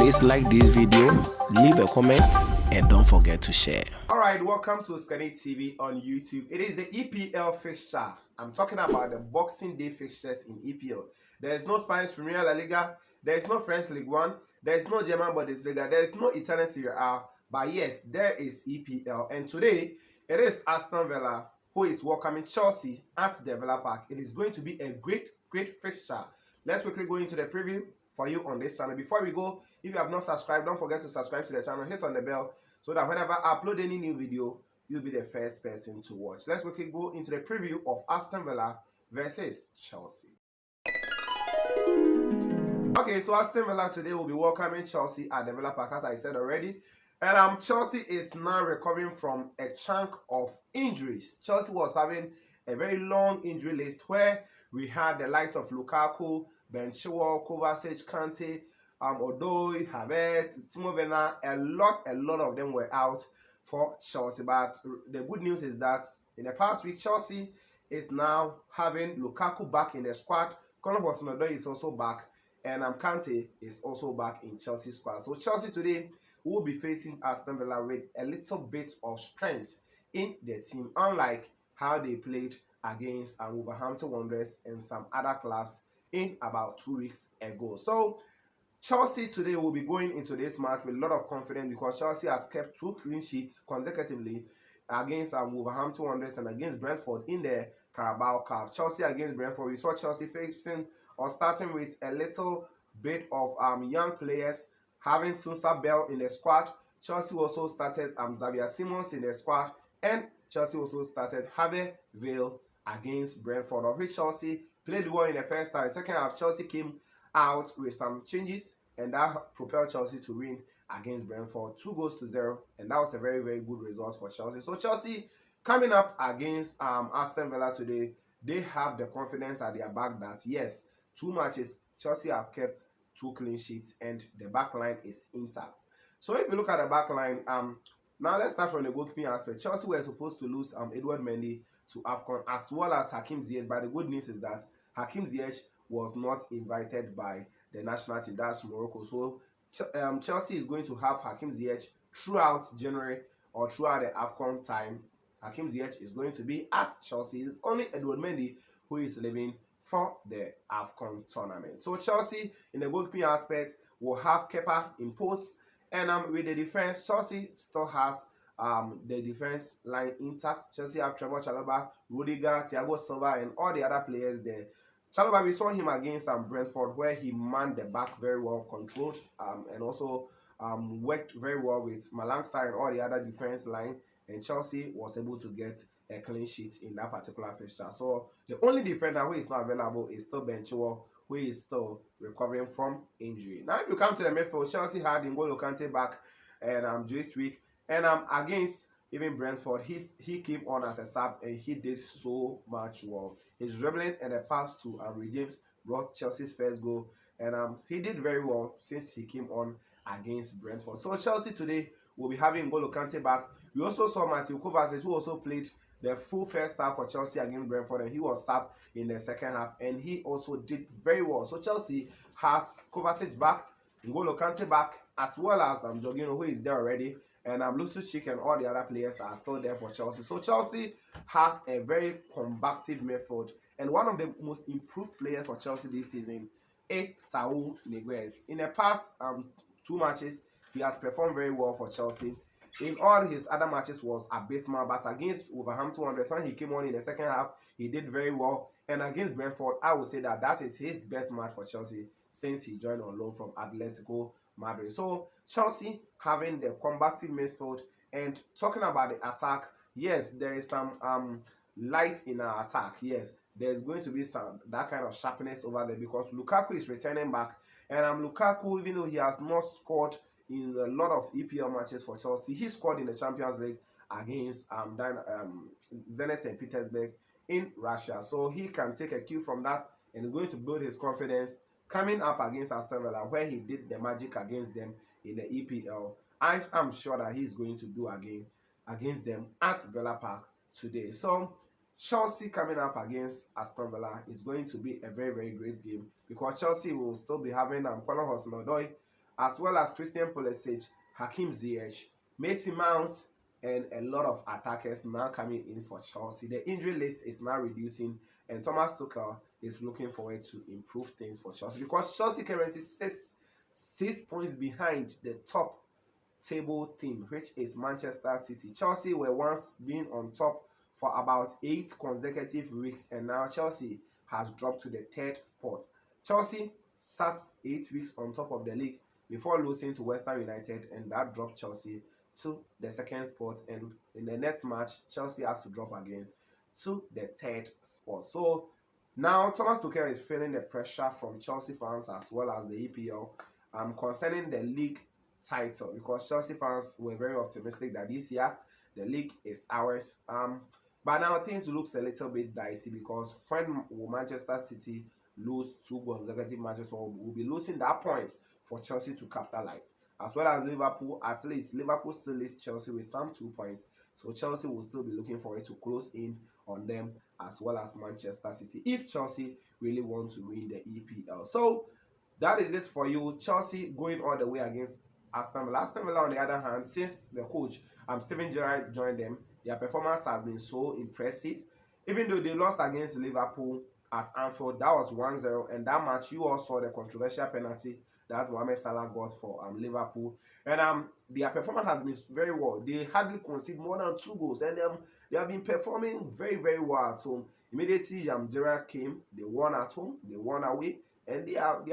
Please like this video, leave a comment, and don't forget to share. Alright, welcome to Scanny TV on YouTube. It is the EPL fixture. I'm talking about the Boxing Day fixtures in EPL. There is no Spanish Premier La Liga, there is no French League One, there is no German Bundesliga, there is no Italian Serie A, but yes, there is EPL. And today, it is Aston Villa who is welcoming Chelsea at the Villa Park. It is going to be a great fixture. Let's quickly go into the preview for you on this channel. Before we go, if you have not subscribed, don't forget to subscribe to the channel, hit on the bell, so that whenever I upload any new video, you'll be the first person to watch. Let's quickly go into the preview of Aston Villa versus Chelsea. Okay, so Aston Villa today will be welcoming Chelsea at the Villa Park, as I said already. And Chelsea is now recovering from a chunk of injuries. Chelsea was having a very long injury list where we had the likes of Lukaku, Ben Chilwell, Kovacic, Kante, Odoi, Havertz, Timo Werner. A lot of them were out for Chelsea. But the good news is that in the past week, Chelsea is now having Lukaku back in the squad. Odoi is also back, and Kante is also back in Chelsea's squad. So Chelsea today will be facing Aston Villa with a little bit of strength in the team, unlike how they played against Wolverhampton Wanderers and some other clubs in about 2 weeks ago. So Chelsea today will be going into this match with a lot of confidence because Chelsea has kept 2 clean sheets consecutively against Wolverhampton Wanderers and against Brentford in the Carabao Cup. Chelsea against Brentford, we saw Chelsea facing or starting with a little bit of young players, having Sunsa Bell in the squad. Chelsea also started Xavier Simons in the squad, and Chelsea also started Harvey Vale against Brentford, of which Chelsea played well in the first half. Second half, Chelsea came out with some changes, and that propelled Chelsea to win against Brentford 2-0, and that was a very good result for Chelsea. So Chelsea coming up against Aston Villa today, they have the confidence at their back that yes, 2 matches Chelsea have kept 2 clean sheets and the back line is intact. So if you look at the back line, now let's start from the goalkeeping aspect. Chelsea were supposed to lose Edouard Mendy to AFCON as well as Hakim Ziyech, but the good news is that Hakim Ziyech was not invited by the national team, that's Morocco. So Chelsea is going to have Hakim Ziyech throughout January or throughout the AFCON time. Hakim Ziyech is going to be at Chelsea. It's only Edouard Mendy who is leaving for the AFCON tournament. So Chelsea, in the goalkeeping aspect, will have Kepa in post, and with the defense, Chelsea still has the defense line intact. Chelsea have Trevor Chalobah, Rudiger, Thiago Silva, and all the other players there. Chalobah, we saw him against Brentford, where he manned the back very well, controlled, and also worked very well with Malangsa and all the other defense line, and Chelsea was able to get a clean sheet in that particular fixture. So the only defender who is not available is still Ben Chilwell, who is still recovering from injury. Now, if you come to the midfield, Chelsea had N'Golo Kante back and this week, and against even Brentford, he came on as a sub and he did so much well. His dribbling and the pass to James brought Chelsea's first goal, and he did very well since he came on against Brentford. So Chelsea today will be having N'Golo Kante back. We also saw Matthew Kovacic, who also played the full first half for Chelsea against Brentford, and he was subbed in the second half, and he also did very well. So Chelsea has Kovacic back, N'Golo Kante back, as well as Jorginho, who is there already, and Loftus-Cheek and all the other players are still there for Chelsea. So Chelsea has a very combative midfield, and one of the most improved players for Chelsea this season is Saul Niguez. In the past 2 matches, he has performed very well for Chelsea. In all his other matches was abysmal, but against Wolverhampton Wanderers, when he came on in the second half, he did very well. And against Brentford, I would say that is his best match for Chelsea since he joined on loan from Atletico Madrid. So Chelsea having the combative midfield, and talking about the attack, yes, there is some light in our attack. Yes, there's going to be that kind of sharpness over there because Lukaku is returning back, and Lukaku, even though he has not scored in a lot of EPL matches for Chelsea, he scored in the Champions League against Zenit St. Petersburg in Russia. So he can take a cue from that and is going to build his confidence coming up against Aston Villa, where he did the magic against them in the EPL. I'm sure that he's going to do again against them at Villa Park today. So Chelsea coming up against Aston Villa is going to be a very great game because Chelsea will still be having Odoi as well as Christian Pulisic, Hakim Ziyech, Mason Mount, and a lot of attackers now coming in for Chelsea. The injury list is now reducing, and Thomas Tuchel is looking forward to improve things for Chelsea, because Chelsea currently six points behind the top table team, which is Manchester City. Chelsea were once being on top for about 8 consecutive weeks, and now Chelsea has dropped to the 3rd spot. Chelsea sat 8 weeks on top of the league before losing to West Ham United, and that dropped Chelsea to the 2nd spot, and in the next match Chelsea has to drop again to the 3rd spot. So now Thomas Tuchel is feeling the pressure from Chelsea fans as well as the EPL concerning the league title, because Chelsea fans were very optimistic that this year the league is ours. But now things looks a little bit dicey, because when Manchester City lose 2 consecutive matches, or will be losing that points for Chelsea to capitalize, as well as Liverpool. At least Liverpool still leads Chelsea with some 2 points, so Chelsea will still be looking for it to close in on them, as well as Manchester City, if Chelsea really want to win the EPL. So that is it for you. Chelsea going all the way against Aston Villa. Aston Villa, on the other hand, since the coach Steven Gerrard joined them, their performance has been so impressive. Even though they lost against Liverpool at Anfield, that was 1-0, and that match you all saw the controversial penalty that Mohamed Salah got for Liverpool, and their performance has been very well. They hardly concede more than 2 goals, and they have been performing very, very well at home. Immediately Gerrard came, they won at home, they won away, and they have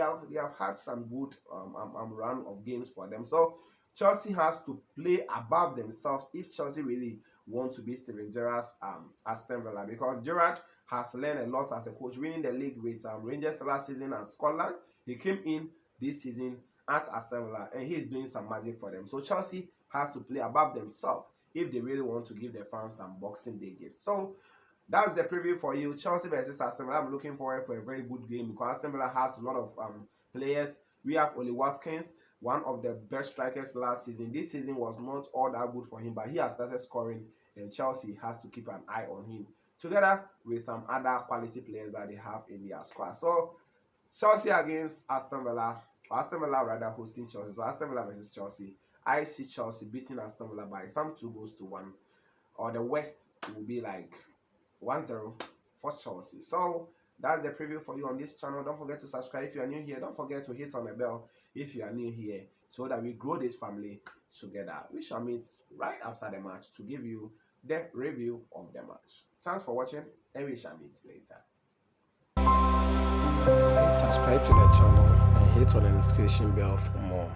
had some good run of games for them. So Chelsea has to play above themselves if Chelsea really want to beat Steven Gerrard's Aston Villa, because Gerrard has learned a lot as a coach, winning the league with Rangers last season at Scotland. He came in this season at Aston Villa, and he is doing some magic for them. So Chelsea has to play above themselves if they really want to give their fans some Boxing Day gifts. So that's the preview for you. Chelsea versus Aston Villa. I'm looking forward for a very good game, because Aston Villa has a lot of players. We have Oli Watkins, one of the best strikers last season. This season was not all that good for him, but he has started scoring, and Chelsea has to keep an eye on him, together with some other quality players that they have in their squad. So Chelsea against Aston Villa, or Aston Villa rather hosting Chelsea. So Aston Villa versus Chelsea. I see Chelsea beating Aston Villa by some 2-1, or the West will be like 1-0 for Chelsea. So that's the preview for you on this channel. Don't forget to subscribe if you are new here. Don't forget to hit on the bell if you are new here, so that we grow this family together. We shall meet right after the match to give you the review of the match. Thanks for watching, and we shall meet later. Please subscribe to the channel and hit on the notification bell for more.